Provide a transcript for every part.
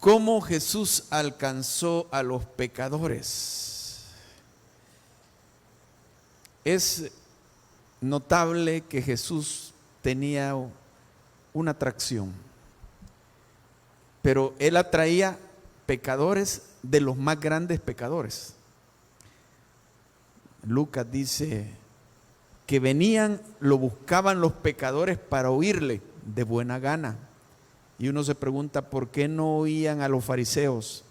cómo Jesús alcanzó a los pecadores. Es notable que Jesús tenía una atracción, pero Él atraía pecadores de los más grandes pecadores. Lucas dice que lo buscaban los pecadores para oírle de buena gana. Y uno se pregunta, ¿por qué no oían a los fariseos?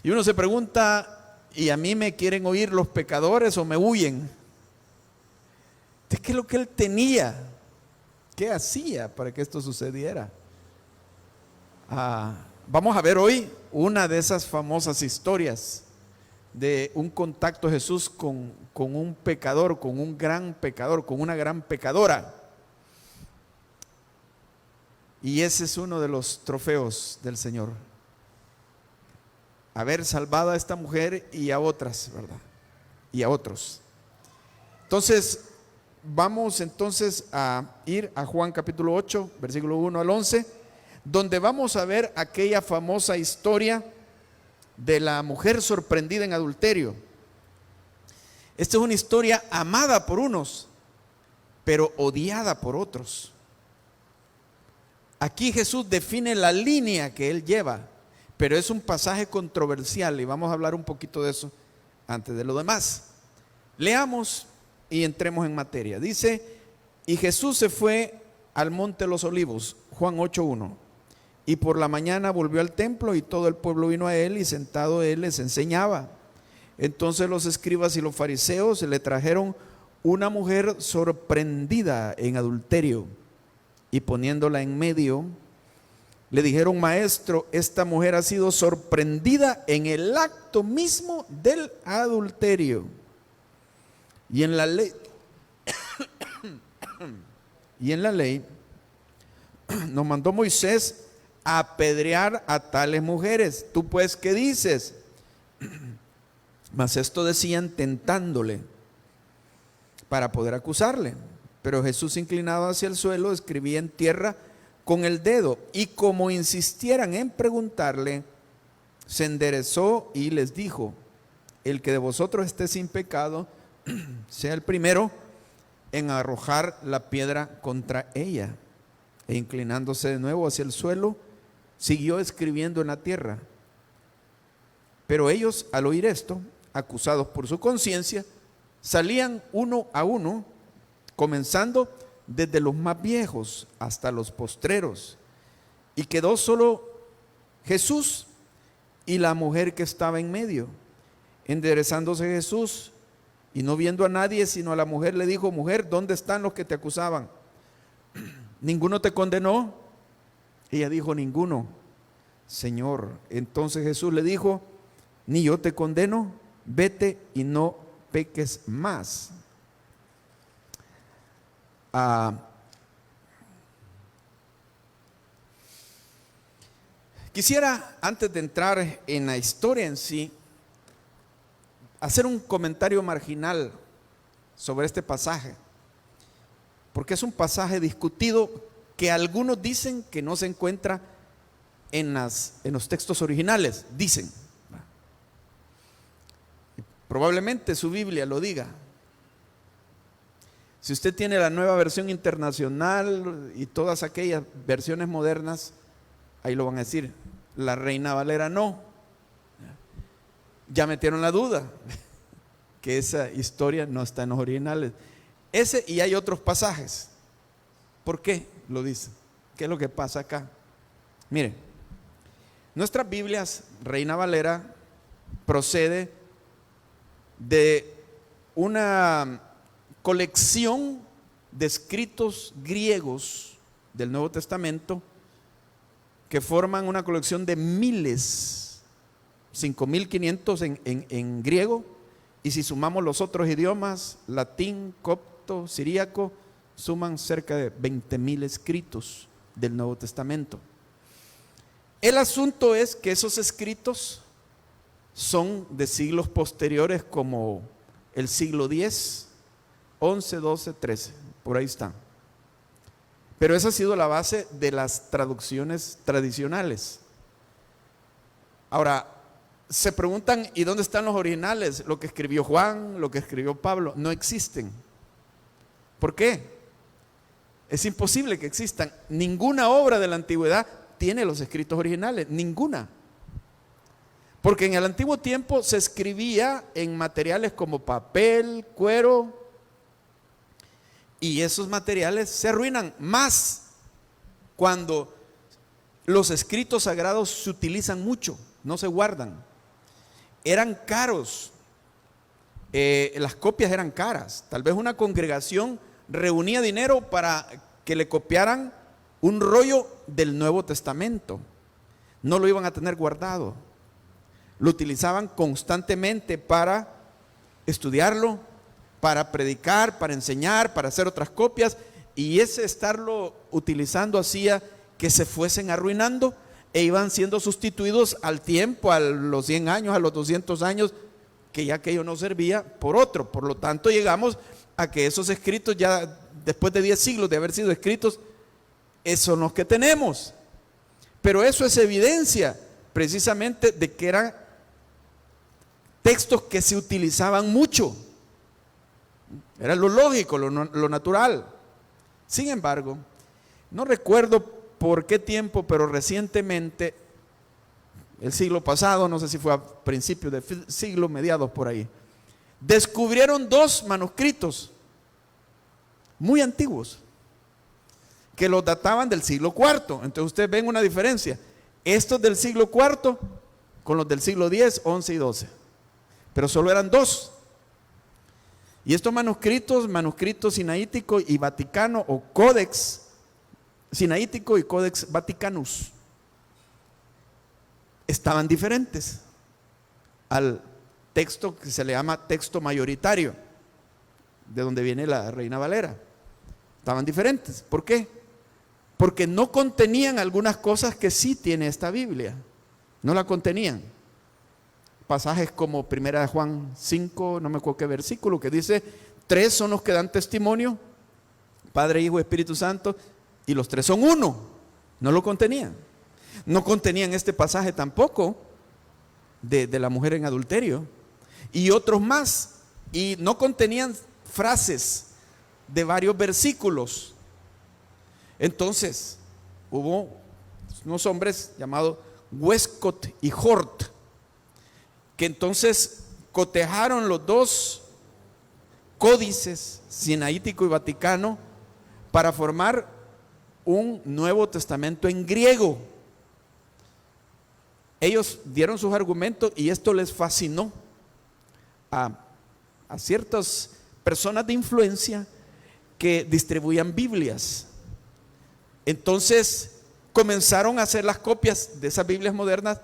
Y uno se pregunta, ¿y a mí me quieren oír los pecadores o me huyen? ¿Qué es lo que Él tenía? ¿Qué hacía para que esto sucediera? Vamos a ver hoy una de esas famosas historias de un contacto de Jesús con un pecador, con un gran pecador, con una gran pecadora. Y ese es uno de los trofeos del Señor, haber salvado a esta mujer y a otras, ¿verdad? Y a otros. Entonces, vamos a ir a Juan capítulo 8, versículo 1 al 11, donde vamos a ver aquella famosa historia de la mujer sorprendida en adulterio. Esta es una historia amada por unos, pero odiada por otros. Aquí Jesús define la línea que Él lleva, pero es un pasaje controversial y vamos a hablar un poquito de eso antes de lo demás. Leamos y entremos en materia. Dice, y Jesús se fue al monte de los olivos, Juan 8:1. Y por la mañana volvió al templo y todo el pueblo vino a él y sentado él les enseñaba. Entonces los escribas y los fariseos le trajeron una mujer sorprendida en adulterio y poniéndola en medio, le dijeron, maestro, esta mujer ha sido sorprendida en el acto mismo del adulterio. Y en la ley, nos mandó Moisés a apedrear a tales mujeres. Tú pues, ¿qué dices? Mas esto decían tentándole para poder acusarle. Pero Jesús, inclinado hacia el suelo, escribía en tierra con el dedo, y como insistieran en preguntarle, se enderezó y les dijo, el que de vosotros esté sin pecado, sea el primero en arrojar la piedra contra ella. E inclinándose de nuevo hacia el suelo, siguió escribiendo en la tierra. Pero ellos, al oír esto, acusados por su conciencia, salían uno a uno, comenzando desde los más viejos hasta los postreros, y quedó solo Jesús y la mujer que estaba en medio. Enderezándose Jesús y no viendo a nadie sino a la mujer, le dijo, mujer, ¿dónde están los que te acusaban? ¿Ninguno te condenó? Ella dijo, ninguno, Señor. Entonces Jesús le dijo, ni yo te condeno, vete y no peques más. Quisiera, antes de entrar en la historia en sí, hacer un comentario marginal sobre este pasaje, porque es un pasaje discutido que algunos dicen que no se encuentra en los textos originales, dicen. Probablemente su Biblia lo diga. Si usted tiene la nueva versión internacional y todas aquellas versiones modernas, ahí lo van a decir. La Reina Valera no. Ya metieron la duda que esa historia no está en los originales. Ese y hay otros pasajes. ¿Por qué lo dice? ¿Qué es lo que pasa acá? Mire, nuestras Biblias, Reina Valera, procede de una colección de escritos griegos del Nuevo Testamento que forman una colección de miles, 5,500 en griego, y si sumamos los otros idiomas, latín, copto, siríaco, suman cerca de 20,000 escritos del Nuevo Testamento. El asunto es que esos escritos son de siglos posteriores, como el siglo X, 11, 12, 13, por ahí están. Pero esa ha sido la base de las traducciones tradicionales. Ahora, se preguntan, ¿y dónde están los originales? Lo que escribió Juan, lo que escribió Pablo, no existen. ¿Por qué? Es imposible que existan. Ninguna obra de la antigüedad tiene los escritos originales, ninguna. Porque en el antiguo tiempo se escribía en materiales como papel, cuero, y esos materiales se arruinan más cuando los escritos sagrados se utilizan mucho, no se guardan. Eran caros, las copias eran caras. Tal vez una congregación reunía dinero para que le copiaran un rollo del Nuevo Testamento. No lo iban a tener guardado. Lo utilizaban constantemente para estudiarlo, para predicar, para enseñar, para hacer otras copias. Y ese estarlo utilizando hacía que se fuesen arruinando e iban siendo sustituidos al tiempo, a los 100 años, a los 200 años, que ya aquello no servía, por otro. Por lo tanto, llegamos a que esos escritos, ya después de 10 siglos de haber sido escritos, esos son los que tenemos. Pero eso es evidencia precisamente de que eran textos que se utilizaban mucho. Era lo lógico, lo natural. Sin embargo, no recuerdo por qué tiempo, pero recientemente, el siglo pasado, no sé si fue a principios del siglo, mediados por ahí, descubrieron 2 manuscritos muy antiguos que los databan del siglo IV. Entonces ustedes ven una diferencia. Estos del siglo IV con los del siglo X, XI y XII. Pero solo eran 2. Y estos manuscritos sinaítico y vaticano, o Codex Sinaítico y Codex Vaticanus, estaban diferentes al texto que se le llama texto mayoritario, de donde viene la Reina Valera. Estaban diferentes. ¿Por qué? Porque no contenían algunas cosas que sí tiene esta Biblia. No la contenían. Pasajes como 1 Juan 5, no me acuerdo qué versículo, que dice: 3 son los que dan testimonio, Padre, Hijo y Espíritu Santo, y los 3 son uno. No lo contenían. No contenían este pasaje tampoco de la mujer en adulterio, y otros más. Y no contenían frases de varios versículos. Entonces hubo unos hombres llamados Westcott y Hort, que entonces cotejaron los 2 códices, sinaítico y vaticano, para formar un Nuevo Testamento en griego. Ellos dieron sus argumentos y esto les fascinó a ciertas personas de influencia que distribuían Biblias. Entonces comenzaron a hacer las copias de esas Biblias modernas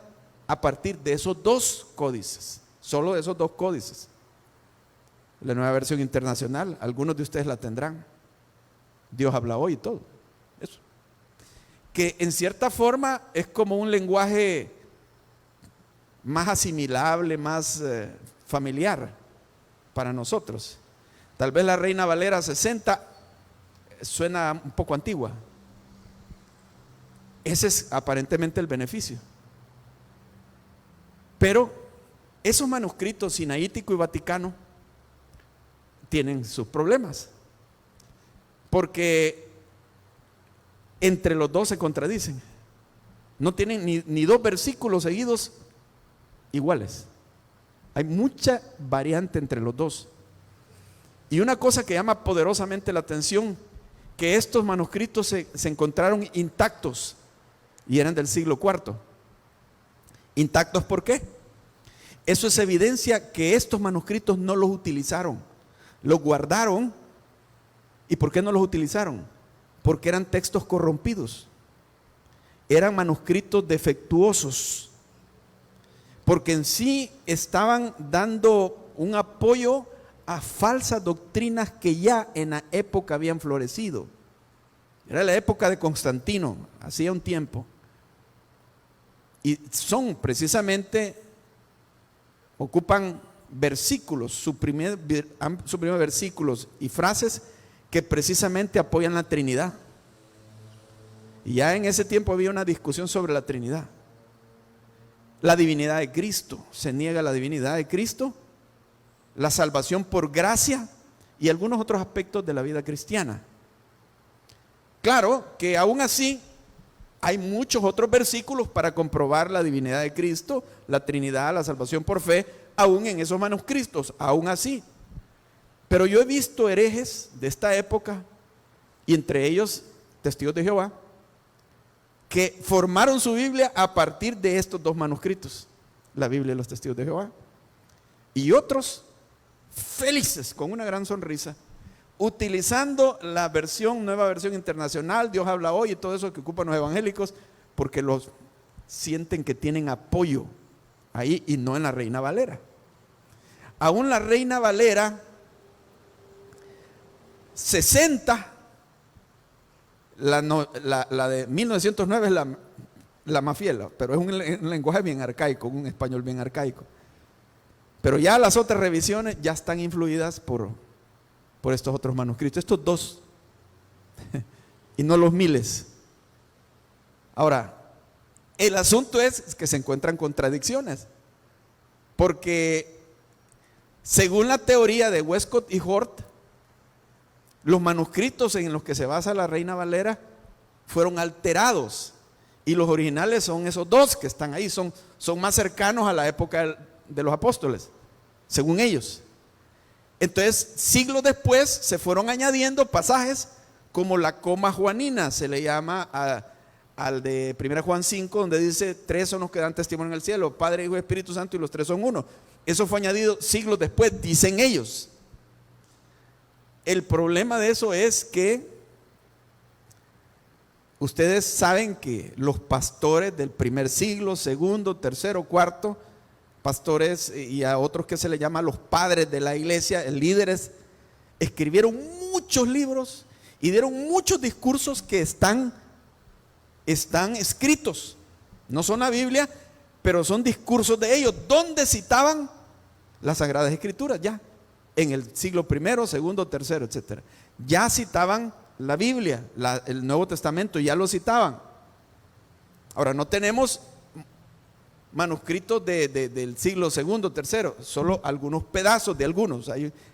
a partir de esos 2 códices, solo de esos 2 códices. La Nueva Versión Internacional, algunos de ustedes la tendrán. Dios habla hoy y todo eso, que en cierta forma es como un lenguaje más asimilable, más familiar para nosotros. Tal vez la Reina Valera 60 suena un poco antigua. Ese es aparentemente el beneficio. Pero esos manuscritos sinaítico y vaticano tienen sus problemas, porque entre los 2 se contradicen. No tienen ni 2 versículos seguidos iguales. Hay mucha variante entre los 2. Y una cosa que llama poderosamente la atención, que estos manuscritos se encontraron intactos y eran del siglo IV. ¿Intactos por qué? Eso es evidencia que estos manuscritos no los utilizaron, los guardaron. ¿Y por qué no los utilizaron? Porque eran textos corrompidos, eran manuscritos defectuosos, porque en sí estaban dando un apoyo a falsas doctrinas que ya en la época habían florecido. Era la época de Constantino, hacía un tiempo. Y son precisamente, ocupan versículos, suprimen versículos y frases que precisamente apoyan la Trinidad. Y ya en ese tiempo había una discusión sobre la Trinidad. la divinidad de Cristo, se niega la divinidad de Cristo, la salvación por gracia y algunos otros aspectos de la vida cristiana. Claro que aún así hay muchos otros versículos para comprobar la divinidad de Cristo, la Trinidad, la salvación por fe, aún en esos manuscritos, aún así. Pero yo he visto herejes de esta época, y entre ellos testigos de Jehová, que formaron su Biblia a partir de estos dos manuscritos, la Biblia y los testigos de Jehová. Y otros felices, con una gran sonrisa, utilizando la nueva versión internacional, Dios habla hoy y todo eso que ocupan los evangélicos, porque los sienten que tienen apoyo ahí y no en la Reina Valera. Aún la Reina Valera 60, la de 1909 es la más fiel, pero es un lenguaje bien arcaico, un español bien arcaico. Pero ya las otras revisiones ya están influidas por estos otros manuscritos, estos dos, y no los miles. Ahora, el asunto es que se encuentran contradicciones, porque según la teoría de Westcott y Hort, los manuscritos en los que se basa la Reina Valera fueron alterados, y los originales son esos dos que están ahí, son más cercanos a la época de los apóstoles, según ellos. Entonces, siglos después se fueron añadiendo pasajes como la coma juanina, se le llama al de 1 Juan 5, donde dice: 3 son los que dan testimonio en el cielo, Padre, Hijo y Espíritu Santo, y los 3 son uno. Eso fue añadido siglos después, dicen ellos. El problema de eso es que ustedes saben que los pastores del primer siglo, segundo, tercero, cuarto, pastores y a otros que se les llama los padres de la iglesia, líderes, escribieron muchos libros y dieron muchos discursos que están escritos. No son la Biblia, pero son discursos de ellos, donde citaban las Sagradas Escrituras ya. En el siglo primero, segundo, tercero, etcétera. Ya citaban la Biblia, el Nuevo Testamento, ya lo citaban. Ahora, no tenemos manuscritos del siglo segundo, tercero, solo algunos pedazos de algunos.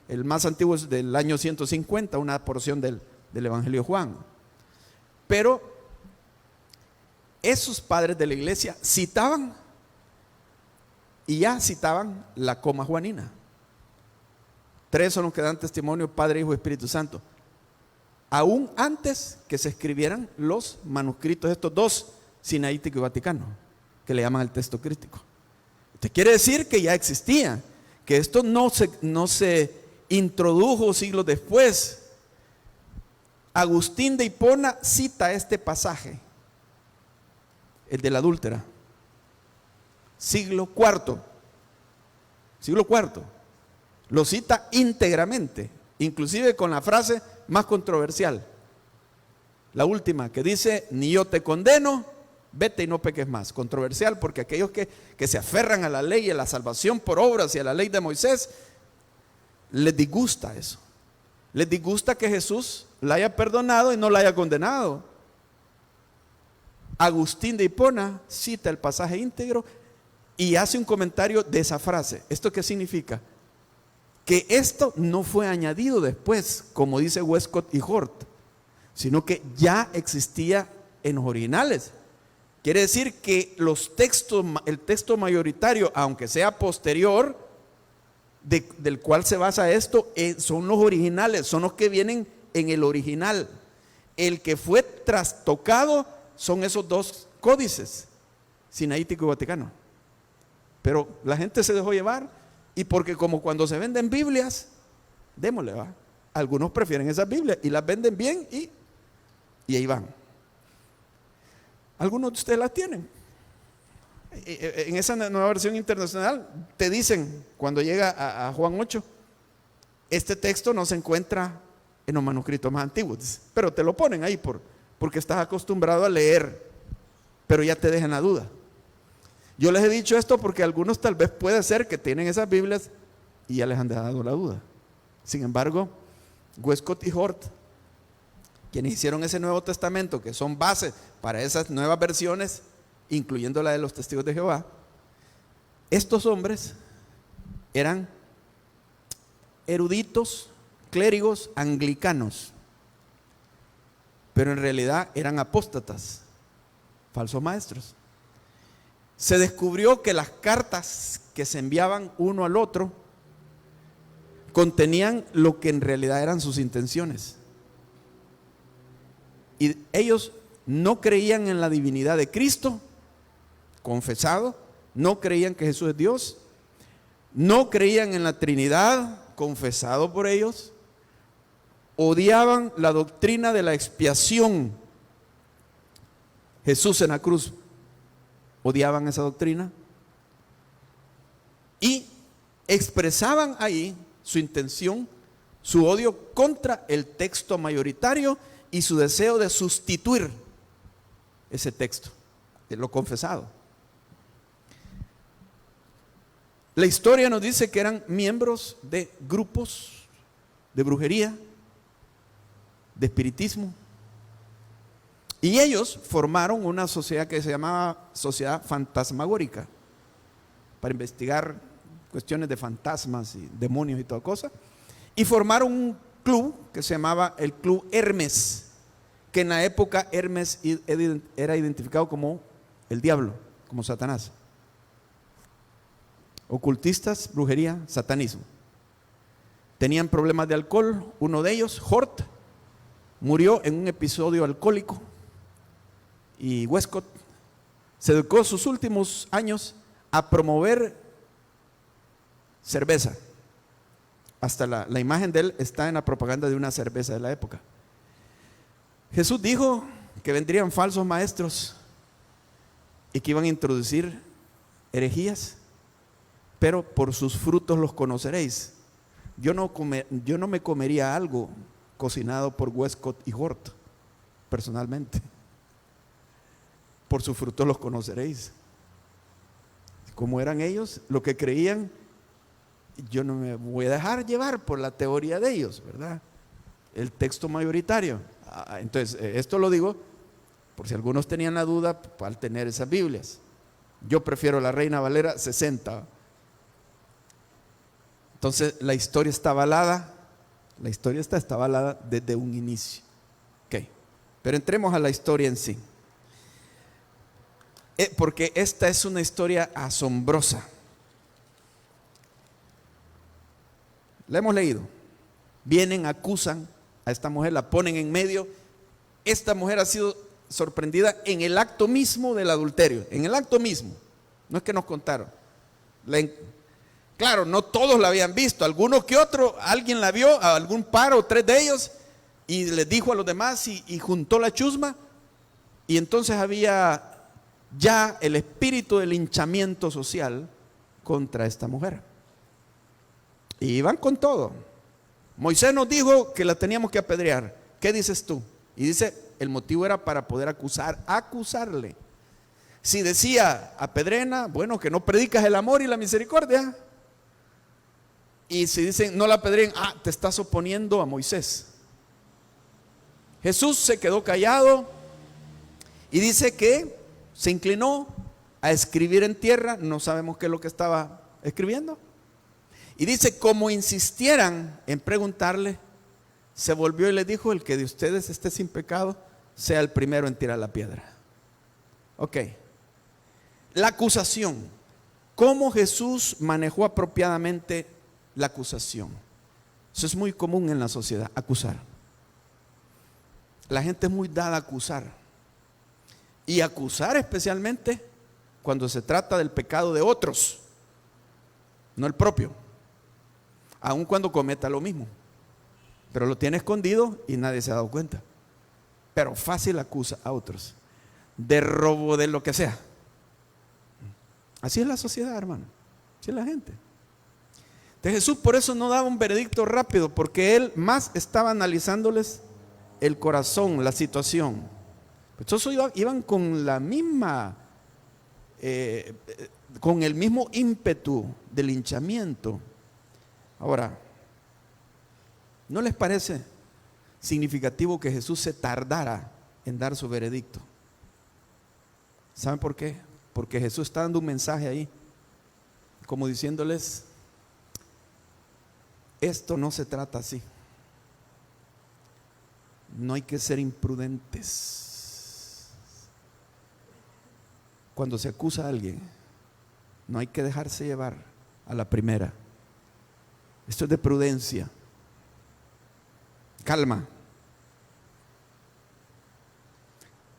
El más antiguo es del año 150, una porción del Evangelio de Juan. Pero esos padres de la iglesia citaban, y ya citaban la coma juanina. 3 son los que dan testimonio, Padre, Hijo y Espíritu Santo. Aún antes que se escribieran los manuscritos, estos dos, Sinaítico y Vaticano, que le llaman el texto crítico. Esto quiere decir que ya existía, que esto no se introdujo siglos después. Agustín de Hipona cita este pasaje, el de la adúltera, siglo IV. Lo cita íntegramente, inclusive con la frase más controversial, la última, que dice: ni yo te condeno, vete y no peques más. Controversial porque aquellos que se aferran a la ley y a la salvación por obras y a la ley de Moisés, les disgusta eso. Les disgusta que Jesús la haya perdonado y no la haya condenado. Agustín de Hipona cita el pasaje íntegro y hace un comentario de esa frase. ¿Esto qué significa? Que esto no fue añadido después, como dice Westcott y Hort, sino que ya existía en los originales. Quiere decir que el texto mayoritario, aunque sea posterior, del cual se basa esto, son los originales, son los que vienen en el original. El que fue trastocado son esos dos códices, Sinaítico y Vaticano. Pero la gente se dejó llevar. Y porque como cuando se venden Biblias, démosle, va. Algunos prefieren esas Biblias y las venden bien y ahí van. Algunos de ustedes las tienen. En esa nueva versión internacional te dicen, cuando llega a Juan 8, este texto no se encuentra en los manuscritos más antiguos, pero te lo ponen ahí porque estás acostumbrado a leer, pero ya te dejan la duda. Yo les he dicho esto porque algunos tal vez puede ser que tienen esas Biblias y ya les han dejado la duda. Sin embargo, Westcott y Hort, quienes hicieron ese Nuevo Testamento, que son bases para esas nuevas versiones, incluyendo la de los Testigos de Jehová, Estos hombres eran eruditos, clérigos anglicanos, pero en realidad eran apóstatas, falsos maestros. Se descubrió que las cartas que se enviaban uno al otro contenían lo que en realidad eran sus intenciones. Y ellos no creían en la divinidad de Cristo, confesado, no creían que Jesús es Dios, no creían en la Trinidad, confesado por ellos, odiaban la doctrina de la expiación. Jesús en la cruz, odiaban esa doctrina y expresaban ahí su intención, su odio contra el texto mayoritario y su deseo de sustituir ese texto, de lo confesado. La historia nos dice que eran miembros de grupos de brujería, de espiritismo, y ellos formaron una sociedad que se llamaba Sociedad Fantasmagórica, para investigar cuestiones de fantasmas y demonios y toda cosa, y formaron un club que se llamaba el Club Hermes, que en la época Hermes era identificado como el diablo, como Satanás. Ocultistas, brujería, satanismo. Tenían problemas de alcohol. Uno de ellos, Hort, murió en un episodio alcohólico, y Westcott se dedicó sus últimos años a promover cerveza. Hasta la imagen de él está en la propaganda de una cerveza de la época. Jesús dijo que vendrían falsos maestros y que iban a introducir herejías, pero por sus frutos los conoceréis. Yo no me comería algo cocinado por Westcott y Hort, personalmente. Por sus frutos los conoceréis. Como eran ellos, lo que creían, yo no me voy a dejar llevar por la teoría de ellos, ¿verdad? El texto mayoritario. Entonces, esto lo digo por si algunos tenían la duda al tener esas Biblias. Yo prefiero la Reina Valera 60. Entonces, la historia está avalada. La historia está avalada desde un inicio. Ok, pero entremos a la historia en sí. Porque esta es una historia asombrosa. La hemos leído. Vienen, acusan a esta mujer, la ponen en medio. Esta mujer ha sido sorprendida en el acto mismo del adulterio, en el acto mismo. No es que nos contaron. Claro, no todos la habían visto, algunos que otro, alguien la vio, a algún par o tres de ellos, y les dijo a los demás y juntó la chusma, y entonces había ya el espíritu de linchamiento social contra esta mujer. Y iban con todo. Moisés nos dijo que la teníamos que apedrear. ¿Qué dices tú? Y dice, el motivo era para poder acusarle. Si decía apedrena, bueno, que no predicas el amor y la misericordia. Y si dicen no la apedreen, te estás oponiendo a Moisés. Jesús se quedó callado y dice que se inclinó a escribir en tierra. No sabemos qué es lo que estaba escribiendo. Y dice, como insistieran en preguntarle, se volvió y le dijo, el que de ustedes esté sin pecado, sea el primero en tirar la piedra. Ok. La acusación. ¿Cómo Jesús manejó apropiadamente la acusación? Eso es muy común en la sociedad, acusar. La gente es muy dada a acusar. Y acusar especialmente cuando se trata del pecado de otros, no el propio. Aun cuando cometa lo mismo, pero lo tiene escondido y nadie se ha dado cuenta. Pero fácil acusa a otros de robo, de lo que sea. Así es la sociedad, hermano. Así es la gente. Entonces Jesús por eso no daba un veredicto rápido, porque él más estaba analizándoles el corazón, la situación. Entonces iban con la misma, con el mismo ímpetu de linchamiento. Ahora, ¿no les parece significativo que Jesús se tardara en dar su veredicto? ¿Saben por qué? Porque Jesús está dando un mensaje ahí. como diciéndoles, esto no se trata así. No hay que ser imprudentes. Cuando se acusa a alguien, no hay que dejarse llevar a la primera. Esto es de prudencia. Calma.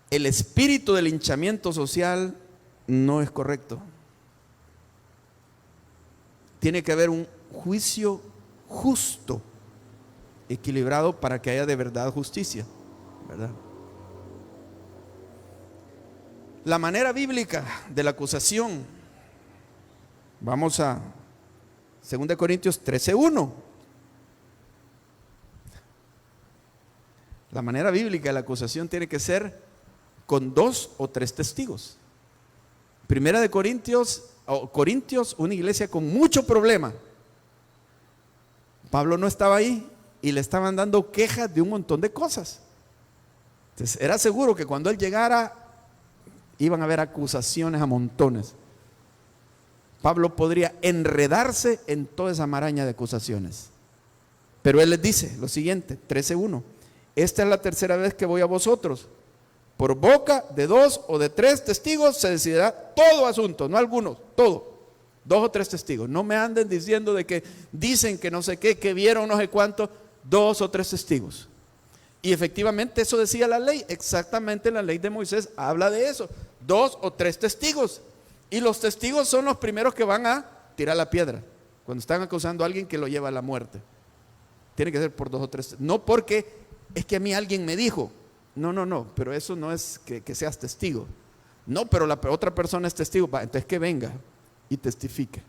El espíritu del linchamiento social no es correcto. Tiene que haber un juicio justo, equilibrado, para que haya de verdad justicia, ¿verdad? La manera bíblica de la acusación, vamos a 2 Corintios 13:1. La manera bíblica de la acusación tiene que ser con 2 o 3 testigos. Primera de Corintios, una iglesia con mucho problema. Pablo no estaba ahí y le estaban dando quejas de un montón de cosas. Entonces era seguro que cuando él llegara iban a haber acusaciones a montones. Pablo podría enredarse en toda esa maraña de acusaciones. Pero él les dice lo siguiente, 13:1: esta es la tercera vez que voy a vosotros. Por boca de 2 o de 3 testigos se decidirá todo asunto, no algunos, todo. 2 o 3 testigos. No me anden diciendo de que dicen que no sé qué, que vieron no sé cuánto. 2 o 3 testigos. Y efectivamente eso decía la ley. Exactamente la ley de Moisés habla de eso. 2 o 3 testigos. Y los testigos son los primeros que van a tirar la piedra cuando están acusando a alguien que lo lleva a la muerte. Tiene que ser por 2 o 3. No porque es que a mí alguien me dijo. No, pero eso no es que seas testigo. No, pero la otra persona es testigo. Entonces que venga y testifique.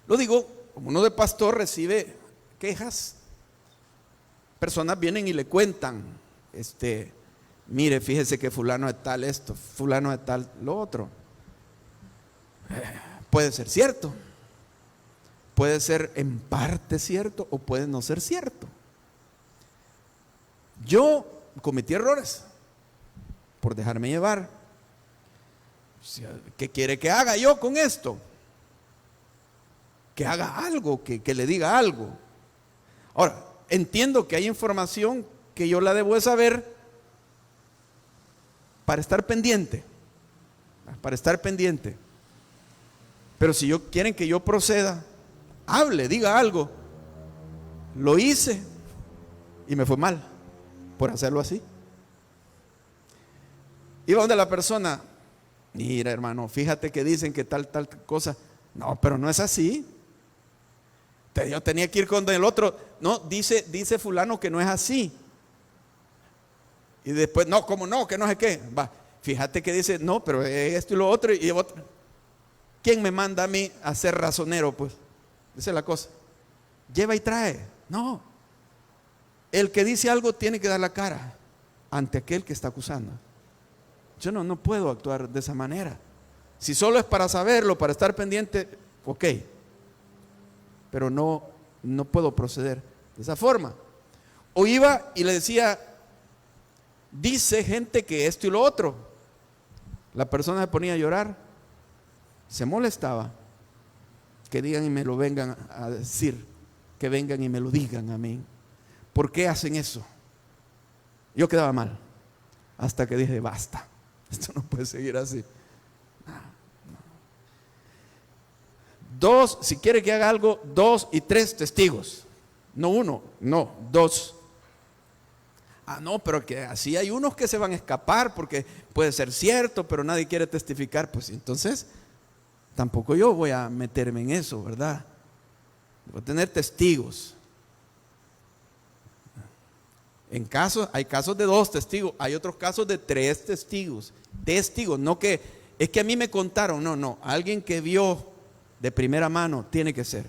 Lo digo, como uno de pastor recibe quejas. Personas vienen y le cuentan, mire, fíjese que fulano de tal esto, fulano de tal lo otro. Puede ser cierto, puede ser en parte cierto o puede no ser cierto. Yo cometí errores por dejarme llevar. ¿Qué quiere que haga yo con esto? Que haga algo, que le diga algo. Ahora, entiendo que hay información que yo la debo de saber para estar pendiente. Pero si quieren que yo proceda, hable, diga algo. Lo hice y me fue mal por hacerlo así. Iba donde la persona, mira hermano, fíjate que dicen que tal cosa. No, pero no es así. Yo tenía que ir con el otro. No, dice fulano que no es así. Y después, no, ¿cómo no? Que no sé qué. Va, fíjate que dice, no, pero esto y lo otro y otro. ¿Quién me manda a mí a ser razonero? Pues, esa es la cosa. Lleva y trae. No. El que dice algo tiene que dar la cara ante aquel que está acusando. Yo no puedo actuar de esa manera. Si solo es para saberlo, para estar pendiente, ok. Pero no puedo proceder de esa forma. O iba y le decía, dice gente que esto y lo otro. La persona se ponía a llorar, se molestaba. Que digan y me lo vengan a decir, que vengan y me lo digan a mí. ¿Por qué hacen eso? Yo quedaba mal, hasta que dije, basta, esto no puede seguir así. Dos, si quiere que haga algo, 2 y 3 testigos. No 1, no 2. No, pero que así hay unos que se van a escapar porque puede ser cierto, pero nadie quiere testificar. Pues entonces, tampoco yo voy a meterme en eso, ¿verdad? Voy a tener testigos. Hay casos de 2 testigos, hay otros casos de 3 testigos. Testigos, no que es que a mí me contaron, no, alguien que vio de primera mano tiene que ser.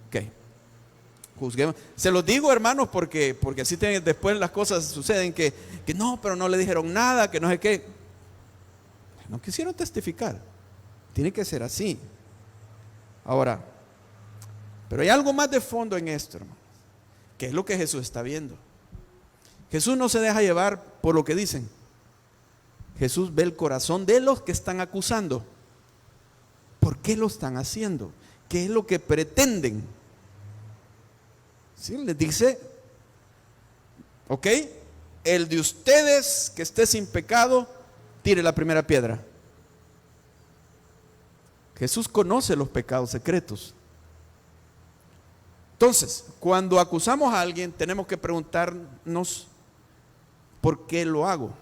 Ok. Juzguemos. Se los digo, hermanos, porque así después las cosas suceden que no, pero no le dijeron nada, que no sé qué. No quisieron testificar. Tiene que ser así. Ahora, pero hay algo más de fondo en esto, hermanos, que es lo que Jesús está viendo. Jesús no se deja llevar por lo que dicen. Jesús ve el corazón de los que están acusando. ¿Por qué lo están haciendo? ¿Qué es lo que pretenden? ¿Sí? Les dice, ok, el de ustedes que esté sin pecado, tire la primera piedra. Jesús conoce los pecados secretos. Entonces, cuando acusamos a alguien, tenemos que preguntarnos, ¿por qué lo hago?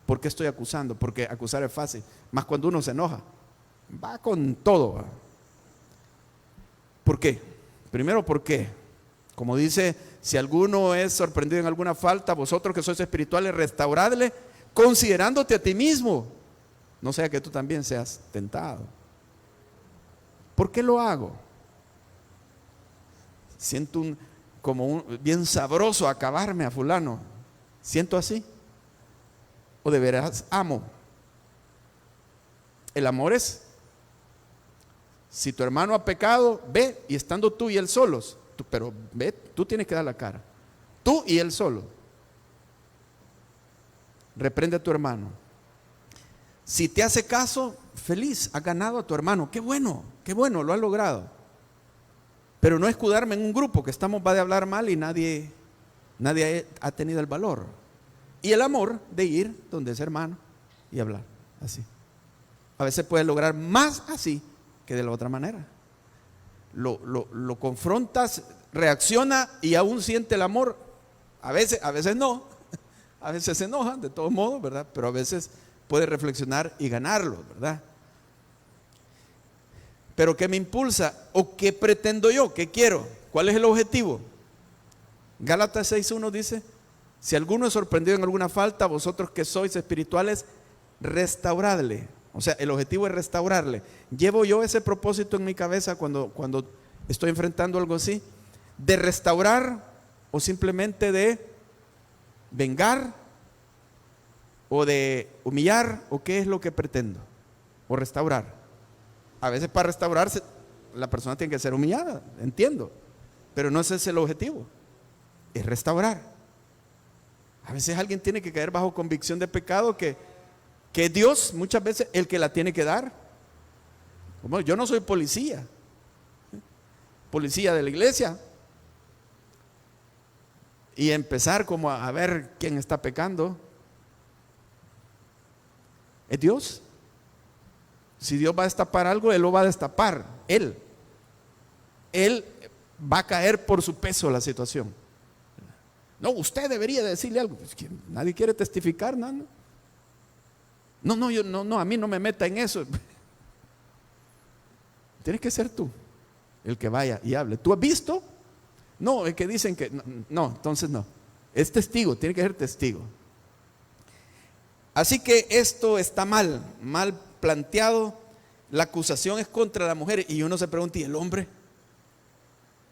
¿Por qué estoy acusando? Porque acusar es fácil, más cuando uno se enoja, va con todo. ¿Por qué? Primero, ¿por qué? Como dice, si alguno es sorprendido en alguna falta, vosotros que sois espirituales, restauradle, considerándote a ti mismo, no sea que tú también seas tentado. ¿Por qué lo hago? Siento bien sabroso acabarme a fulano. ¿Siento así? ¿O de veras amo? El amor es, si tu hermano ha pecado, ve, y estando tú y él solos, pero ve, tú tienes que dar la cara. Tú y él solo. Reprende a tu hermano. Si te hace caso, feliz, has ganado a tu hermano. Qué bueno, lo has logrado. Pero no escudarme en un grupo que va de hablar mal y nadie ha tenido el valor. Y el amor de ir donde es hermano y hablar así. A veces puedes lograr más así que de la otra manera. Lo confrontas, reacciona y aún siente el amor. A veces no. A veces se enojan de todos modos, ¿verdad? Pero a veces puede reflexionar y ganarlo, ¿verdad? Pero ¿qué me impulsa? ¿O qué pretendo yo? ¿Qué quiero? ¿Cuál es el objetivo? Gálatas 6:1 dice, si alguno es sorprendido en alguna falta, vosotros que sois espirituales, restauradle. O sea, el objetivo es restaurarle. ¿Llevo yo ese propósito en mi cabeza cuando estoy enfrentando algo así? ¿De restaurar o simplemente de vengar o de humillar? ¿O qué es lo que pretendo? ¿O restaurar? A veces para restaurarse la persona tiene que ser humillada, entiendo, pero no ese es el objetivo, es restaurar. A veces alguien tiene que caer bajo convicción de pecado que Dios muchas veces el que la tiene que dar. Como yo no soy policía de la iglesia, y empezar como a ver quién está pecando. Es Dios. Si Dios va a destapar algo, Él lo va a destapar. Él va a caer por su peso la situación. No, usted debería decirle algo. Pues que nadie quiere testificar, ¿no? No, a mí no me meta en eso. Tienes que ser tú el que vaya y hable. ¿Tú has visto? No, es que dicen que no, entonces no. Es testigo, tiene que ser testigo. Así que esto está mal planteado. La acusación es contra la mujer y uno se pregunta, ¿y el hombre?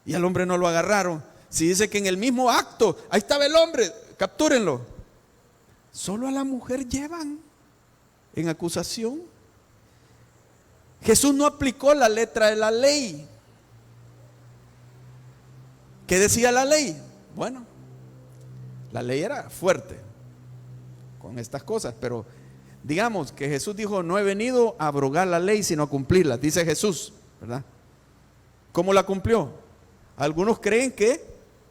Y al hombre no lo agarraron. Si dice que en el mismo acto, ahí estaba el hombre, captúrenlo. Solo a la mujer llevan en acusación. Jesús no aplicó la letra de la ley. ¿Qué decía la ley? Bueno, la ley era fuerte con estas cosas, pero digamos que Jesús dijo, no he venido a abrogar la ley, sino a cumplirla, dice Jesús, ¿verdad? ¿Cómo la cumplió? Algunos creen que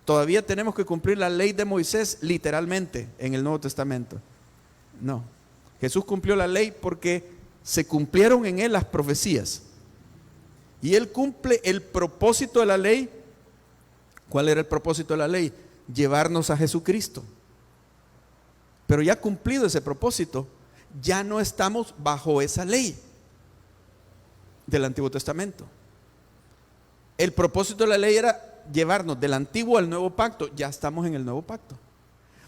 todavía tenemos que cumplir la ley de Moisés literalmente en el Nuevo Testamento. No, Jesús cumplió la ley porque se cumplieron en él las profecías. Y él cumple el propósito de la ley. ¿Cuál era el propósito de la ley? Llevarnos a Jesucristo. Pero ya cumplido ese propósito, ya no estamos bajo esa ley del Antiguo Testamento. El propósito de la ley era llevarnos del Antiguo al Nuevo Pacto. Ya estamos en el Nuevo Pacto.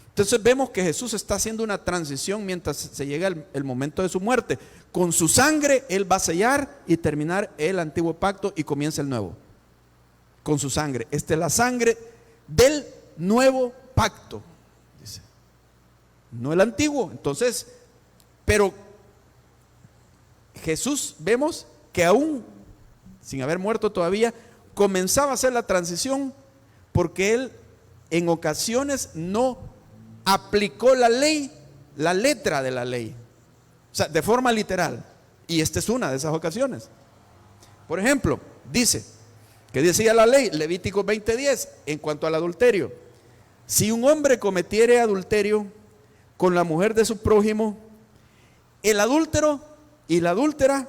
Entonces vemos que Jesús está haciendo una transición mientras se llega el momento de su muerte. Con su sangre Él va a sellar y terminar el Antiguo Pacto y comienza el Nuevo. Con su sangre. Esta es la sangre del Nuevo Pacto, dice. No el Antiguo. Entonces, pero Jesús vemos que aún sin haber muerto todavía, comenzaba a hacer la transición porque Él en ocasiones no aplicó la ley, la letra de la ley, o sea, de forma literal. Y esta es una de esas ocasiones. Por ejemplo, dice, que decía la ley, Levítico 20:10, en cuanto al adulterio. Si un hombre cometiere adulterio con la mujer de su prójimo, el adúltero y la adúltera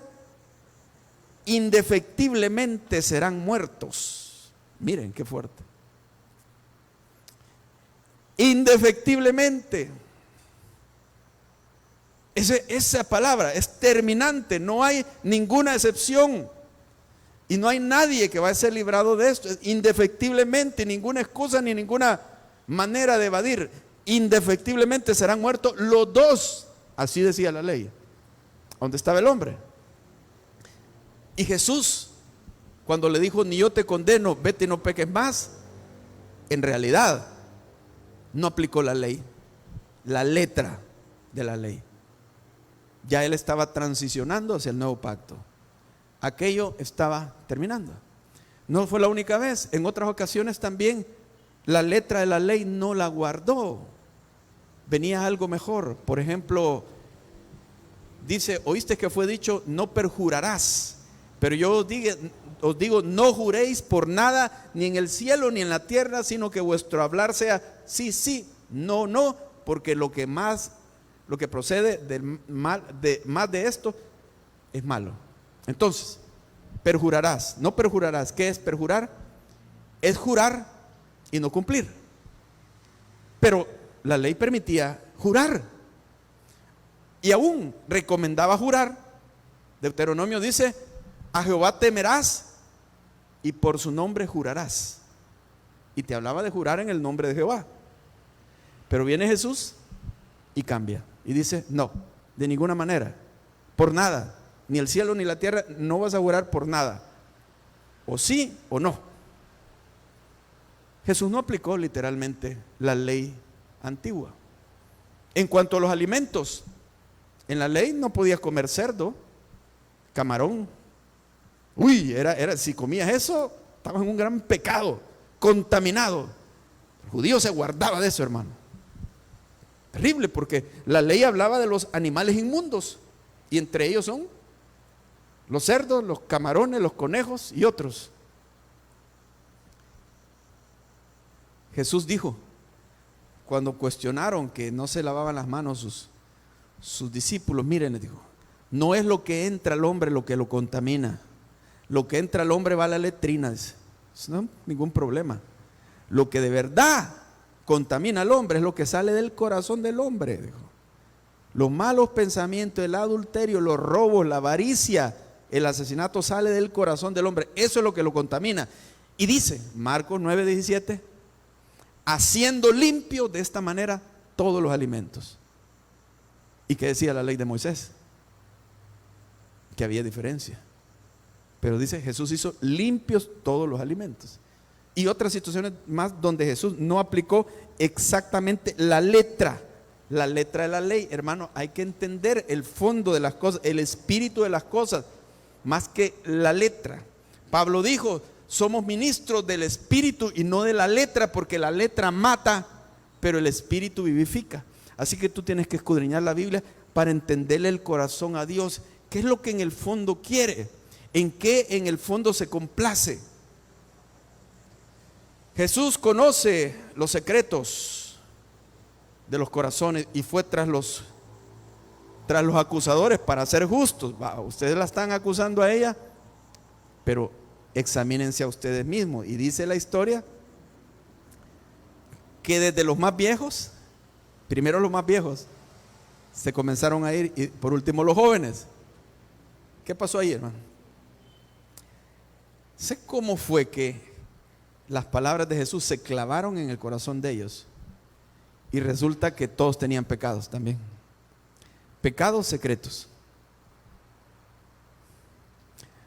indefectiblemente serán muertos. Miren qué fuerte. Indefectiblemente. Esa palabra es terminante, no hay ninguna excepción. Y no hay nadie que va a ser librado de esto. Indefectiblemente, ninguna excusa ni ninguna manera de evadir. Indefectiblemente serán muertos los dos. Así decía la ley. ¿Dónde estaba el hombre? Y Jesús, cuando le dijo, ni yo te condeno, vete y no peques más, en realidad no aplicó la ley, la letra de la ley. Ya él estaba transicionando hacia el nuevo pacto. Aquello estaba terminando. No fue la única vez. En otras ocasiones también la letra de la ley no la guardó. Venía algo mejor. Por ejemplo, dice, oíste que fue dicho, no perjurarás. Pero yo os digo, no juréis por nada, ni en el cielo ni en la tierra, sino que vuestro hablar sea sí, sí, no, no, porque lo que procede del mal, más de esto es malo. Entonces, perjurarás, no perjurarás. ¿Qué es perjurar? Es jurar y no cumplir. Pero la ley permitía jurar y aún recomendaba jurar. Deuteronomio dice, a Jehová temerás y por su nombre jurarás. Y te hablaba de jurar en el nombre de Jehová. Pero viene Jesús y cambia y dice, no, de ninguna manera, por nada, ni el cielo ni la tierra, no vas a jurar por nada, o sí o no. Jesús no aplicó literalmente la ley antigua. En cuanto a los alimentos, en la ley no podías comer cerdo, camarón. Uy, si comías eso, estabas en un gran pecado, contaminado. El judío se guardaba de eso, hermano. Terrible, porque la ley hablaba de los animales inmundos, y entre ellos son los cerdos, los camarones, los conejos y otros. Jesús dijo, cuando cuestionaron que no se lavaban las manos sus discípulos, miren, les dijo, no es lo que entra al hombre lo que lo contamina. Lo que entra al hombre va a la letrina, dice. No, ningún problema. Lo que de verdad contamina al hombre es lo que sale del corazón del hombre, dijo. Los malos pensamientos, el adulterio, los robos, la avaricia, el asesinato sale del corazón del hombre. Eso es lo que lo contamina. Y dice, Marcos 9:17, haciendo limpio de esta manera todos los alimentos. ¿Y qué decía la ley de Moisés? Que había diferencia. Pero dice, Jesús hizo limpios todos los alimentos. Y otras situaciones más donde Jesús no aplicó exactamente la letra de la ley. Hermano, hay que entender el fondo de las cosas, el espíritu de las cosas, más que la letra. Pablo dijo, somos ministros del espíritu y no de la letra, porque la letra mata, pero el espíritu vivifica. Así que tú tienes que escudriñar la Biblia para entenderle el corazón a Dios. ¿Qué es lo que en el fondo quiere? ¿En qué en el fondo se complace? Jesús conoce los secretos de los corazones y fue tras los acusadores para ser justos. Ustedes la están acusando a ella, pero examínense a ustedes mismos. Y dice la historia que desde los más viejos, primero los más viejos, se comenzaron a ir, y por último los jóvenes. ¿Qué pasó ahí, hermano? Sé cómo fue que las palabras de Jesús se clavaron en el corazón de ellos. Y resulta que todos tenían pecados también. Pecados secretos.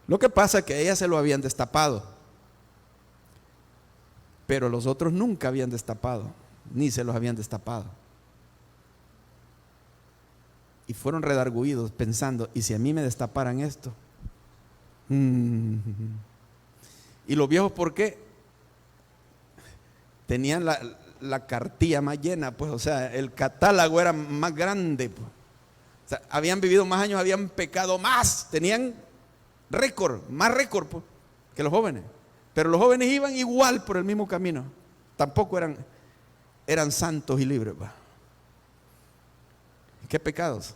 Lo que pasa es que a ella se lo habían destapado, pero los otros nunca habían destapado, ni se los habían destapado. Y fueron redargüidos pensando, ¿y si a mí me destaparan esto? Y los viejos, ¿por qué? Tenían la cartilla más llena, pues, o sea, el catálogo era más grande, pues. O sea, habían vivido más años, habían pecado más, tenían récord, más récord pues, que los jóvenes. Pero los jóvenes iban igual por el mismo camino. Tampoco eran santos y libres. ¿Va? ¿Qué pecados?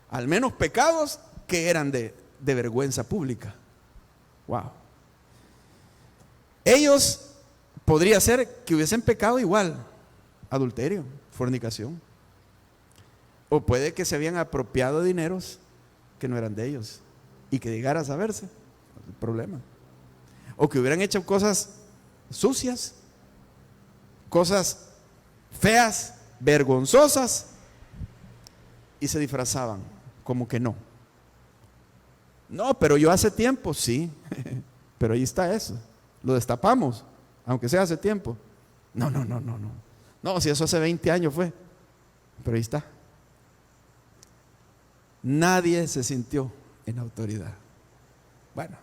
Al menos pecados que eran de vergüenza pública. Wow. Ellos podría ser que hubiesen pecado igual, adulterio, fornicación. O puede que se habían apropiado de dineros que no eran de ellos y que llegara a saberse, el problema. O que hubieran hecho cosas sucias, cosas feas, vergonzosas, y se disfrazaban como que no. No, pero yo hace tiempo, sí, pero ahí está eso. Lo destapamos, aunque sea hace tiempo. No. No, si eso hace 20 años fue, pero ahí está. Nadie se sintió en autoridad. Bueno,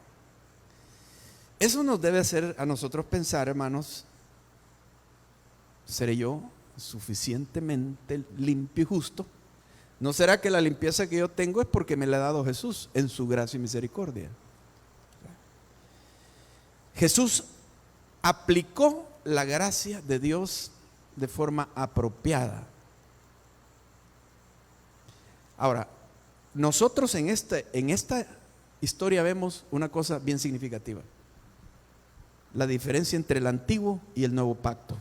eso nos debe hacer a nosotros pensar, hermanos, ¿seré yo suficientemente limpio y justo? ¿No será que la limpieza que yo tengo es porque me la ha dado Jesús en su gracia y misericordia? Jesús aplicó la gracia de Dios de forma apropiada. Ahora, nosotros en esta historia vemos una cosa bien significativa: la diferencia entre el antiguo y el nuevo pacto.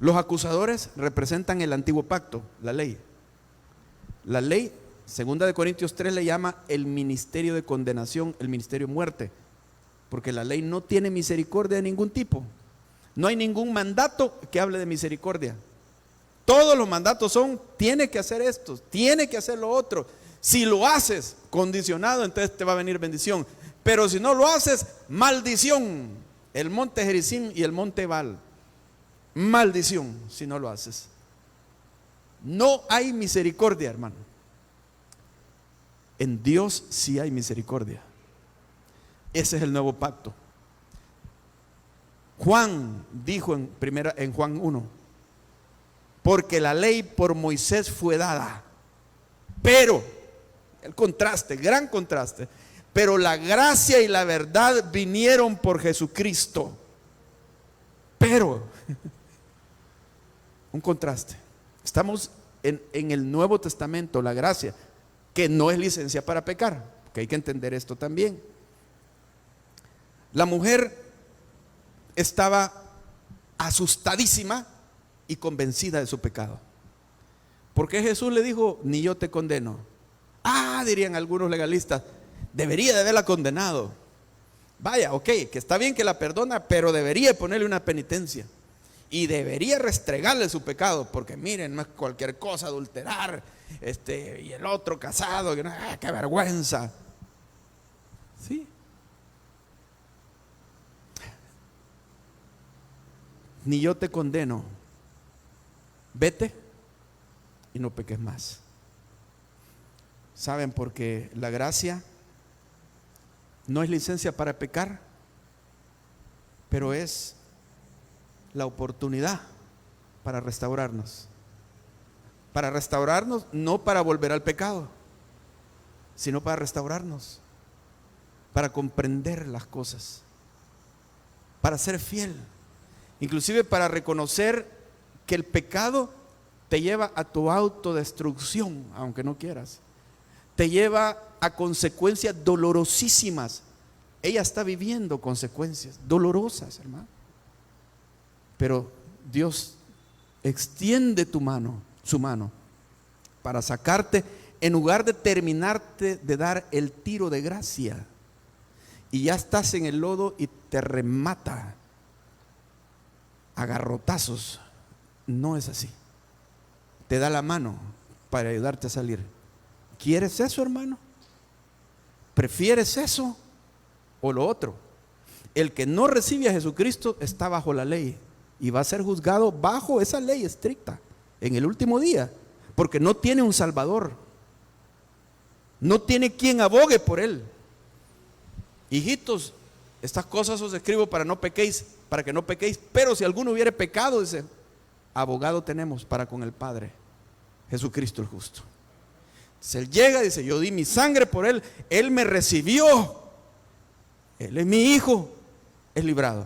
Los acusadores representan el antiguo pacto, la ley. La ley, 2 Corintios 3 le llama el ministerio de condenación, el ministerio de muerte, porque la ley no tiene misericordia de ningún tipo. No hay ningún mandato que hable de misericordia. Todos los mandatos son: tiene que hacer esto, tiene que hacer lo otro. Si lo haces condicionado, entonces te va a venir bendición. Pero si no lo haces, maldición. El monte Gerizim y el monte Ebal. Maldición si no lo haces. No hay misericordia, hermano. En Dios sí hay misericordia. Ese es el nuevo pacto. Juan dijo en Juan 1: porque la ley por Moisés fue dada, pero, el contraste, gran contraste, pero la gracia y la verdad vinieron por Jesucristo. Pero, un contraste. Estamos en el Nuevo Testamento, la gracia, que no es licencia para pecar, porque hay que entender esto también. La mujer estaba asustadísima y convencida de su pecado, porque Jesús le dijo: ni yo te condeno. Dirían algunos legalistas, debería de haberla condenado. Vaya, ok, que está bien que la perdona, pero debería ponerle una penitencia y debería restregarle su pecado, porque miren, no es cualquier cosa adulterar, y el otro casado, qué vergüenza. Sí. Ni yo te condeno, vete y no peques más. ¿Saben? Porque la gracia no es licencia para pecar, pero es la oportunidad para restaurarnos. Para restaurarnos, no para volver al pecado, sino para restaurarnos, para comprender las cosas, para ser fiel, inclusive para reconocer que el pecado te lleva a tu autodestrucción, aunque no quieras. Te lleva a consecuencias dolorosísimas. Ella está viviendo consecuencias dolorosas, hermano. Pero Dios extiende su mano para sacarte, en lugar de terminarte de dar el tiro de gracia. Y ya estás en el lodo y te remata a garrotazos. No es así. Te da la mano para ayudarte a salir. ¿Quieres eso, hermano? ¿Prefieres eso o lo otro? El que no recibe a Jesucristo está bajo la ley y va a ser juzgado bajo esa ley estricta en el último día, porque no tiene un Salvador, no tiene quien abogue por él. Hijitos, estas cosas os escribo para que no pequéis, pero si alguno hubiere pecado, dice, abogado tenemos para con el Padre, Jesucristo el justo. Si él llega y dice, yo di mi sangre por él, él me recibió, él es mi hijo, es librado.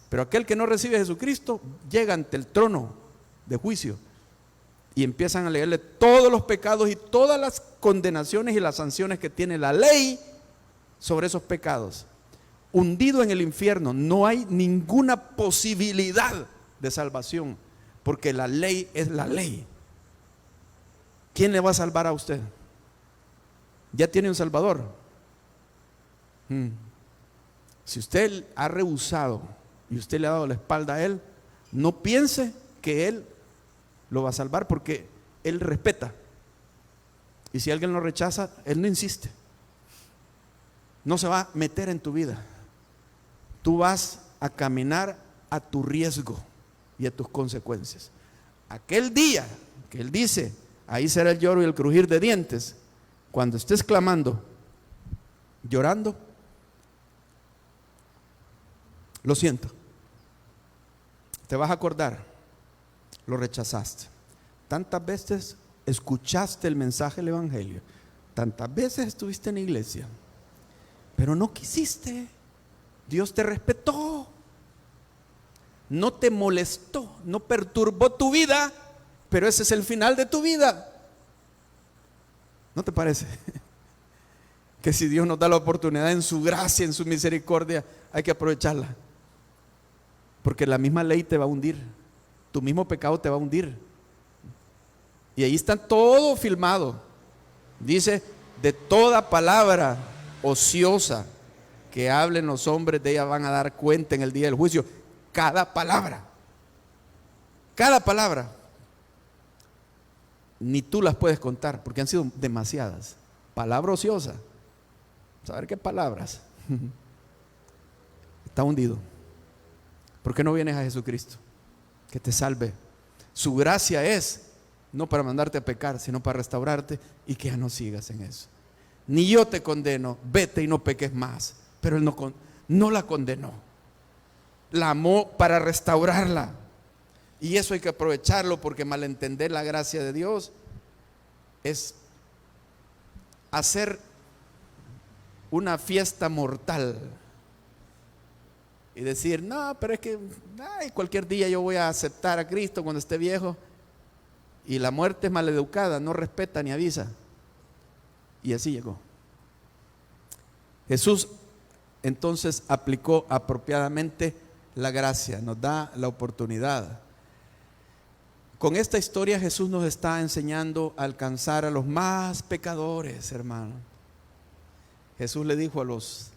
Pero aquel que no recibe a Jesucristo llega ante el trono de juicio y empiezan a leerle todos los pecados y todas las condenaciones y las sanciones que tiene la ley sobre esos pecados. Hundido en el infierno, no hay ninguna posibilidad de salvación, porque la ley es la ley. ¿Quién le va a salvar a usted? Ya tiene un salvador. Si usted ha rehusado y usted le ha dado la espalda a él, no piense que él lo va a salvar, porque él respeta. Y si alguien lo rechaza, él no insiste. No se va a meter en tu vida. Tú vas a caminar a tu riesgo y a tus consecuencias. Aquel día que él dice, ahí será el lloro y el crujir de dientes, cuando estés clamando, llorando, lo siento, te vas a acordar, lo rechazaste. Tantas veces escuchaste el mensaje del evangelio, tantas veces estuviste en la iglesia, pero no quisiste. Dios te respetó, no te molestó, no perturbó tu vida, pero ese es el final de tu vida. ¿No te parece? Que si Dios nos da la oportunidad en su gracia, en su misericordia, hay que aprovecharla. Porque la misma ley te va a hundir, tu mismo pecado te va a hundir. Y ahí está todo filmado. Dice, de toda palabra ociosa que hablen los hombres, de ella van a dar cuenta en el día del juicio. Cada palabra, ni tú las puedes contar, porque han sido demasiadas. Palabra ociosa, saber qué palabras. Está hundido. ¿Por qué no vienes a Jesucristo? Que te salve. Su gracia es no para mandarte a pecar, sino para restaurarte y que ya no sigas en eso. Ni yo te condeno, vete y no peques más. Pero él no la condenó, la amó para restaurarla. Y eso hay que aprovecharlo, porque malentender la gracia de Dios es hacer una fiesta mortal y decir, no, pero es que cualquier día yo voy a aceptar a Cristo cuando esté viejo. Y la muerte es maleducada, no respeta ni avisa. Y así llegó. Jesús entonces aplicó apropiadamente la gracia, nos da la oportunidad. Con esta historia Jesús nos está enseñando a alcanzar a los más pecadores, hermano. Jesús le dijo a los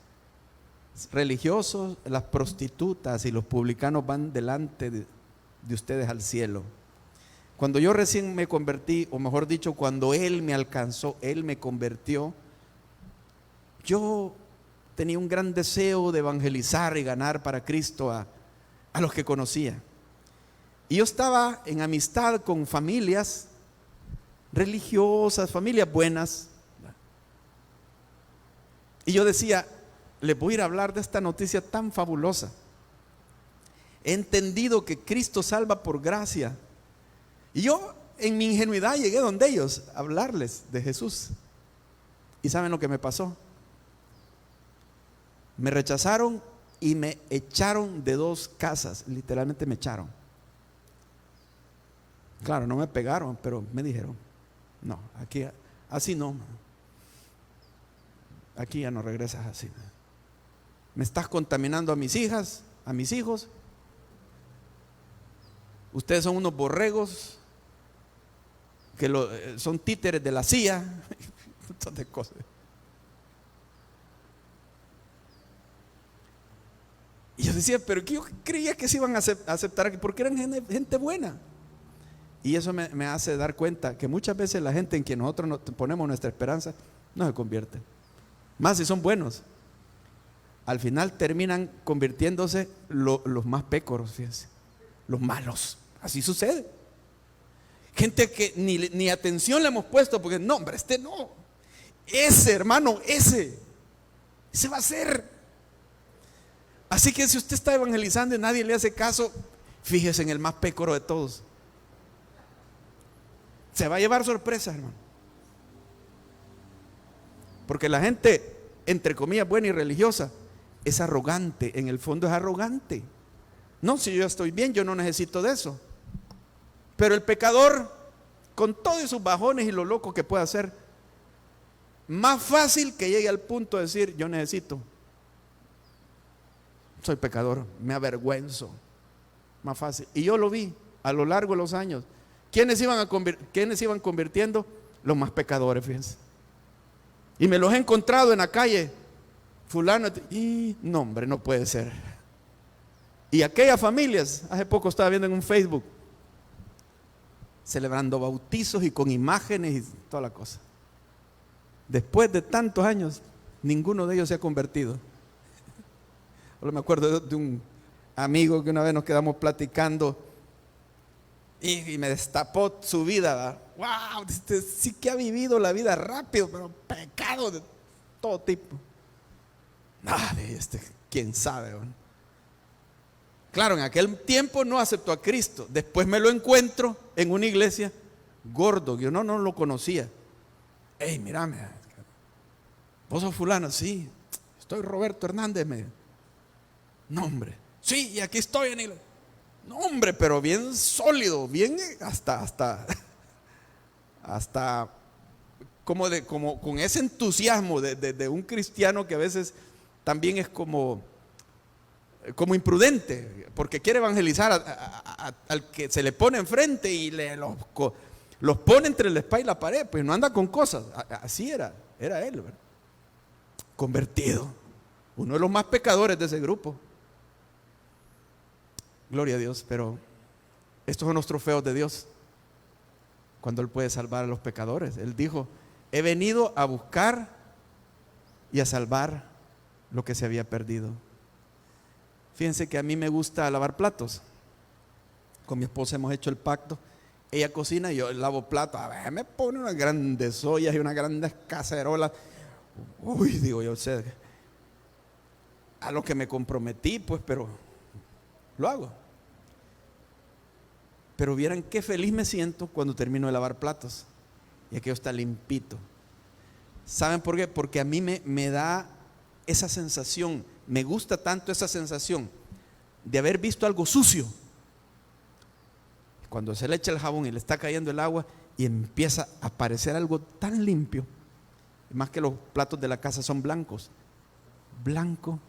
religiosos, las prostitutas y los publicanos van delante de ustedes al cielo. Cuando yo recién me convertí, o mejor dicho, cuando Él me alcanzó, Él me convirtió, yo tenía un gran deseo de evangelizar y ganar para Cristo a los que conocía. Y yo estaba en amistad con familias religiosas, familias buenas. Y yo decía, les voy a ir a hablar de esta noticia tan fabulosa. He entendido que Cristo salva por gracia. Y yo en mi ingenuidad llegué donde ellos a hablarles de Jesús. ¿Y saben lo que me pasó? Me rechazaron y me echaron de 2 casas, literalmente me echaron. Claro, no me pegaron, pero me dijeron, no, aquí así no. Aquí ya no regresas así. Me estás contaminando a mis hijas, a mis hijos. Ustedes son unos borregos que son títeres de la CIA. Un montón de cosas. Y yo decía, pero que yo creía que se iban a aceptar aquí, porque eran gente buena. Y eso me hace dar cuenta que muchas veces la gente en quien nosotros ponemos nuestra esperanza no se convierte. Más si son buenos. Al final terminan convirtiéndose los más pécoros, fíjense, los malos. Así sucede. Gente que ni atención le hemos puesto, porque no, hombre, no. Ese hermano, ese va a ser. Así que si usted está evangelizando y nadie le hace caso, fíjese en el más pécoro de todos. Se va a llevar sorpresa, hermano. Porque la gente, entre comillas, buena y religiosa, es arrogante, en el fondo es arrogante. No, si yo estoy bien, yo no necesito de eso. Pero el pecador, con todos sus bajones y lo loco que puede hacer, más fácil que llegue al punto de decir, yo necesito, soy pecador, me avergüenzo, más fácil. Y yo lo vi a lo largo de los años. ¿Quiénes iban convirtiendo? Los más pecadores, fíjense. Y me los he encontrado en la calle, fulano, y no, hombre, no puede ser. Y aquellas familias, hace poco estaba viendo en un Facebook, celebrando bautizos y con imágenes y toda la cosa. Después de tantos años, ninguno de ellos se ha convertido. Ahora me acuerdo de un amigo que una vez nos quedamos platicando y me destapó su vida, ¿verdad? ¡Wow! Sí que ha vivido la vida rápido, pero pecado de todo tipo. ¿Quién sabe? ¿No? Claro, en aquel tiempo no aceptó a Cristo. Después me lo encuentro en una iglesia gordo, yo no lo conocía. Hey, mírame, ¿vos sos fulano? Sí, estoy Roberto Hernández. No, hombre, sí, y aquí estoy en iglesia. No, hombre, pero bien sólido, bien hasta como con ese entusiasmo de un cristiano que a veces también es como imprudente, porque quiere evangelizar al que se le pone enfrente y los pone entre la espalda y la pared, pues no anda con cosas. Así era él, ¿verdad? Convertido, uno de los más pecadores de ese grupo. Gloria a Dios, pero estos son los trofeos de Dios cuando Él puede salvar a los pecadores. Él dijo, he venido a buscar y a salvar lo que se había perdido. Fíjense que a mí me gusta lavar platos. Con mi esposa hemos hecho el pacto. Ella cocina y yo lavo platos. A ver, me pone unas grandes ollas y unas grandes cacerolas. Uy, digo yo, a lo que me comprometí, pues, pero lo hago. Pero vieran qué feliz me siento cuando termino de lavar platos y aquello está limpito. ¿Saben por qué? Porque a mí me da esa sensación, me gusta tanto esa sensación de haber visto algo sucio. Cuando se le echa el jabón y le está cayendo el agua y empieza a aparecer algo tan limpio, más que los platos de la casa son blancos. Blanco,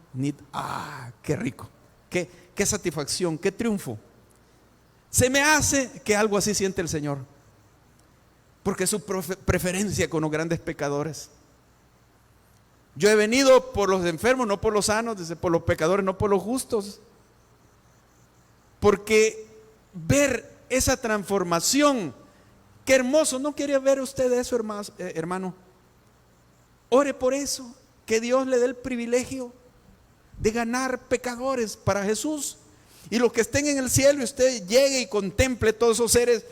qué rico. Qué satisfacción, qué triunfo. Se me hace que algo así siente el Señor, porque su preferencia con los grandes pecadores. Yo he venido por los enfermos, no por los sanos, por los pecadores, no por los justos. Porque ver esa transformación, qué hermoso. ¿No quiere ver usted eso, hermano? Ore por eso, que Dios le dé el privilegio de ganar pecadores para Jesús. Y los que estén en el cielo y usted llegue y contemple todos esos seres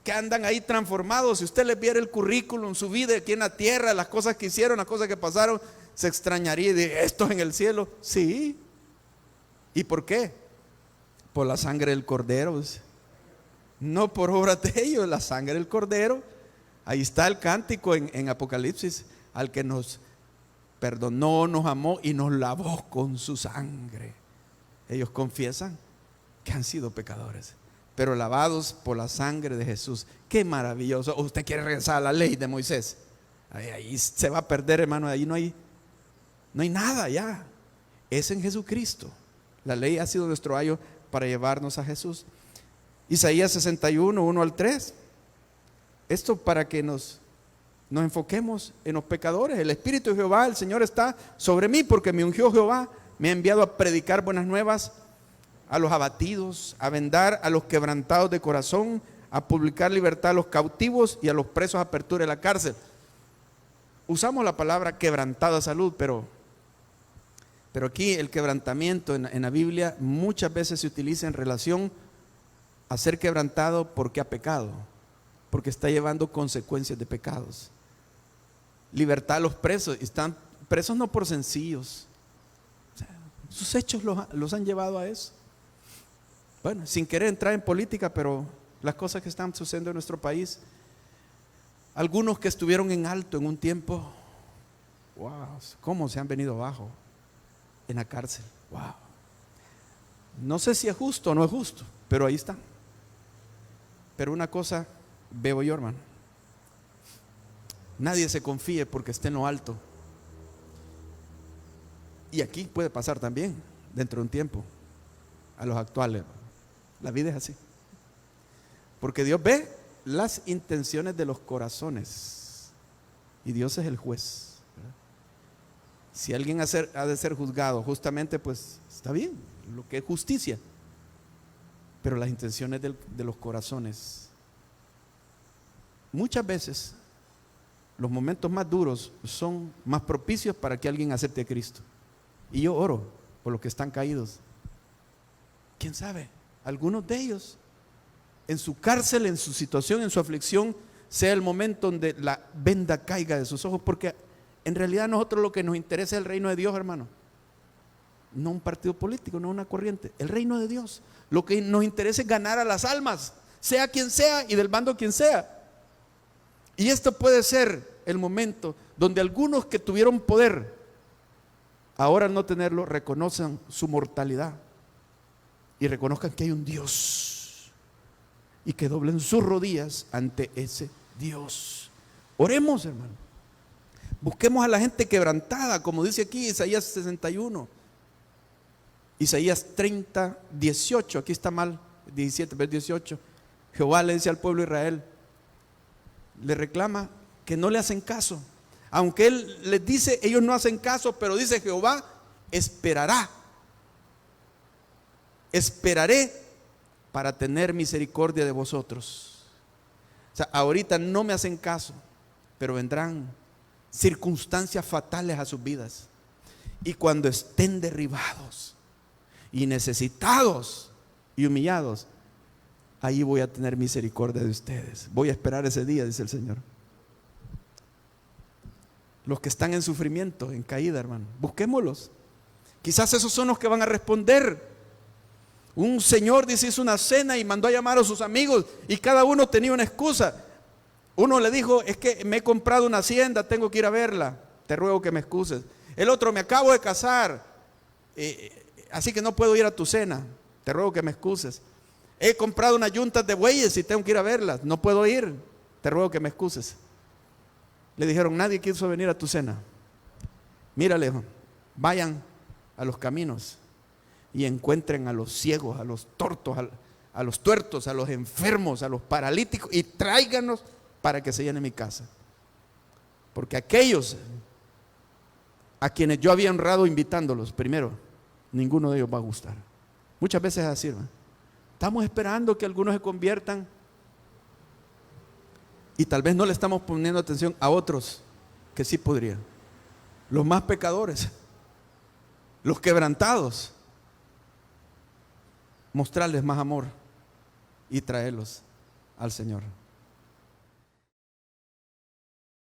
que andan ahí transformados. Si usted les viera el currículum, su vida aquí en la tierra, las cosas que hicieron, las cosas que pasaron, se extrañaría de estos en el cielo. Sí. ¿Y por qué? Por la sangre del Cordero. No por obras de ellos, la sangre del Cordero. Ahí está el cántico en Apocalipsis, al que nos perdonó, nos amó y nos lavó con su sangre. Ellos confiesan que han sido pecadores, pero lavados por la sangre de Jesús. Qué maravilloso. ¿O usted quiere regresar a la ley de Moisés? Ahí se va a perder, hermano. Ahí no hay nada ya. Es en Jesucristo. La ley ha sido nuestro ayo para llevarnos a Jesús. Isaías 61, 1 al 3. Esto para que nos enfoquemos en los pecadores. El Espíritu de Jehová, el Señor, está sobre mí, porque me ungió Jehová. Me ha enviado a predicar buenas nuevas a los abatidos, a vendar a los quebrantados de corazón, a publicar libertad a los cautivos y a los presos apertura de la cárcel. Usamos la palabra quebrantada salud, pero aquí el quebrantamiento en la Biblia muchas veces se utiliza en relación a ser quebrantado porque ha pecado, porque está llevando consecuencias de pecados. Libertad a los presos, están presos no por sencillos. Sus hechos los han llevado a eso. Bueno, sin querer entrar en política, pero las cosas que están sucediendo en nuestro país, algunos que estuvieron en alto en un tiempo, Wow, cómo se han venido abajo en la cárcel. Wow. No sé si es justo o no es justo, pero ahí está. Pero una cosa veo yo, hermano. Nadie se confíe porque esté en lo alto. Y aquí puede pasar también, dentro de un tiempo, a los actuales. La vida es así. Porque Dios ve las intenciones de los corazones. Y Dios es el juez, ¿verdad? Si alguien ha de ser juzgado justamente, pues está bien, lo que es justicia. Pero las intenciones de los corazones, muchas veces los momentos más duros son más propicios para que alguien acepte a Cristo. Y yo oro por los que están caídos. ¿Quién sabe? Algunos de ellos en su cárcel, en su situación, en su aflicción, sea el momento donde la venda caiga de sus ojos, porque en realidad a nosotros lo que nos interesa es el reino de Dios, hermano. No un partido político, no una corriente, el reino de Dios. Lo que nos interesa es ganar a las almas, sea quien sea y del bando quien sea. Y esto puede ser el momento donde algunos que tuvieron poder, ahora al no tenerlo, reconozcan su mortalidad y reconozcan que hay un Dios y que doblen sus rodillas ante ese Dios. Oremos, hermano. Busquemos a la gente quebrantada, como dice aquí Isaías 61, Isaías 30, 18, aquí está mal, 17, verso 18. Jehová le dice al pueblo de Israel, le reclama que no le hacen caso. Aunque Él les dice, ellos no hacen caso, pero dice Jehová, esperará. Esperaré para tener misericordia de vosotros. O sea, ahorita no me hacen caso, pero vendrán circunstancias fatales a sus vidas. Y cuando estén derribados y necesitados y humillados, ahí voy a tener misericordia de ustedes. Voy a esperar ese día, dice el Señor. Los que están en sufrimiento, en caída, hermano, busquémoslos. Quizás esos son los que van a responder. Un señor dice, hizo una cena y mandó a llamar a sus amigos y cada uno tenía una excusa. Uno le dijo, es que me he comprado una hacienda, tengo que ir a verla, te ruego que me excuses. El otro, me acabo de casar, así que no puedo ir a tu cena, te ruego que me excuses. He comprado unas yuntas de bueyes y tengo que ir a verlas, no puedo ir, te ruego que me excuses. Le dijeron, nadie quiso venir a tu cena. Mírale, vayan a los caminos y encuentren a los ciegos, a los tortos, a los tuertos, a los enfermos, a los paralíticos y tráiganos para que se llene mi casa. Porque aquellos a quienes yo había honrado invitándolos primero, ninguno de ellos va a gustar. Muchas veces es así, ¿verdad? Estamos esperando que algunos se conviertan y tal vez no le estamos poniendo atención a otros que sí podrían. Los más pecadores, los quebrantados, mostrarles más amor y traerlos al Señor.